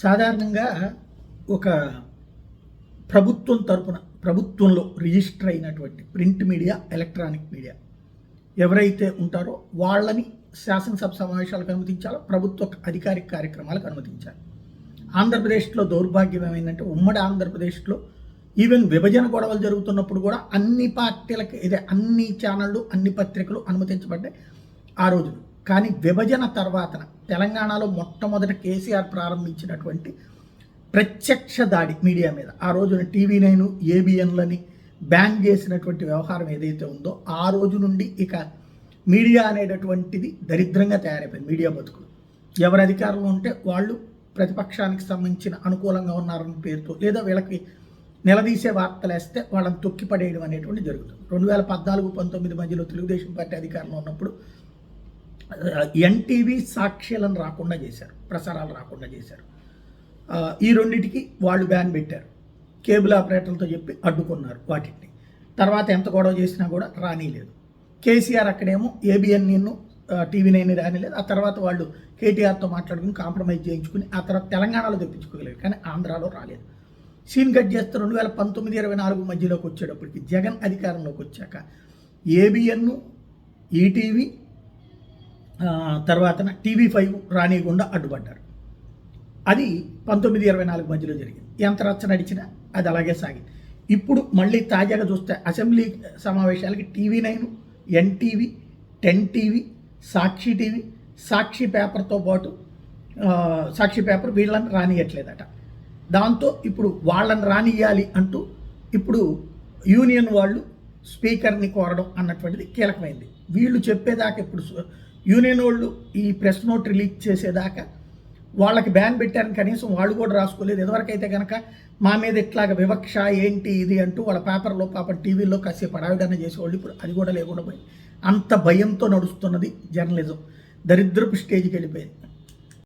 సాధారణంగా ఒక ప్రభుత్వం తరపున ప్రభుత్వంలో రిజిస్టర్ అయినటువంటి ప్రింట్ మీడియా, ఎలక్ట్రానిక్ మీడియా ఎవరైతే ఉంటారో వాళ్ళని శాసనసభ సమావేశాలకు అనుమతించాలో, ప్రభుత్వ అధికారిక కార్యక్రమాలకు అనుమతించాలి. ఆంధ్రప్రదేశ్లో దౌర్భాగ్యం ఏమైందంటే, ఉమ్మడి ఆంధ్రప్రదేశ్లో ఈవెన్ విభజన గొడవలు జరుగుతున్నప్పుడు కూడా అన్ని పార్టీలకి అన్ని ఛానళ్ళు, అన్ని పత్రికలు అనుమతించబడ్డాయి ఆ రోజున. కానీ విభజన తర్వాత తెలంగాణలో మొట్టమొదట కేసీఆర్ ప్రారంభించినటువంటి ప్రత్యక్ష దాడి మీడియా మీద, ఆ రోజున TV9, ABNలని బ్యాన్ చేసినటువంటి వ్యవహారం ఏదైతే ఉందో, ఆ రోజు నుండి ఇక మీడియా అనేటటువంటిది దరిద్రంగా తయారైపోయింది. మీడియా బతుకులు ఎవరి అధికారంలో ఉంటే వాళ్ళు ప్రతిపక్షానికి సంబంధించిన అనుకూలంగా ఉన్నారన్న పేరుతో, లేదా వీళ్ళకి నిలదీసే వార్తలు వేస్తే వాళ్ళని తొక్కిపడేయడం అనేటువంటి జరుగుతుంది. 2014-19 మధ్యలో తెలుగుదేశం పార్టీ అధికారంలో ఉన్నప్పుడు NTV, సాక్ష్యాలను రాకుండా చేశారు, ప్రసారాలు రాకుండా చేశారు. ఈ రెండింటికి వాళ్ళు బ్యాన్ పెట్టారు. కేబుల్ ఆపరేటర్లతో చెప్పి అడ్డుకున్నారు వాటిని. తర్వాత ఎంత గొడవ చేసినా కూడా రానిలేదు. కేసీఆర్ అక్కడేమో ABN, TV9 రానిలేదు. ఆ తర్వాత వాళ్ళు KTRతో మాట్లాడుకుని కాంప్రమైజ్ చేయించుకుని ఆ తర్వాత తెలంగాణలో తెప్పించుకోగలిగారు, కానీ ఆంధ్రాలో రాలేదు. సీన్ కట్ చేస్తే 2019-24 మధ్యలోకి వచ్చేటప్పటికి జగన్ అధికారంలోకి వచ్చాక ABN, ETV, తర్వాత TV5 రానియకుండా అడ్డుపడ్డారు. అది 19-24 మధ్యలో జరిగింది. ఎంత రచ్చ నడిచినా అది అలాగే సాగింది. ఇప్పుడు మళ్ళీ తాజాగా చూస్తే అసెంబ్లీ సమావేశాలకి TV9, NTV, 10TV, సాక్షి టీవీ, సాక్షి పేపర్తో పాటు సాక్షి పేపర్ వీళ్ళని రానియట్లేదట. దాంతో ఇప్పుడు వాళ్ళని రానియాలి అంటూ ఇప్పుడు యూనియన్ వాళ్ళు స్పీకర్ని కోరడం అన్నటువంటిది కీలకమైంది. వీళ్ళు చెప్పేదాకా, ఇప్పుడు యూనియన్ వాళ్ళు ఈ ప్రెస్ నోట్ రిలీజ్ చేసేదాకా వాళ్ళకి బ్యాన్ పెట్టారని కనీసం వాళ్ళు కూడా రాసుకోలేదు. ఇదివరకైతే కనుక మా మీద ఇట్లాగ వివక్ష ఏంటి ఇది అంటూ వాళ్ళ పేపర్లో, పాపం టీవీలో కాసేపు అడావిడన చేసేవాళ్ళు. ఇప్పుడు అది కూడా లేకుండా పోయింది. అంత భయంతో నడుస్తున్నది జర్నలిజం. దరిద్రపు స్టేజ్కి వెళ్ళిపోయింది.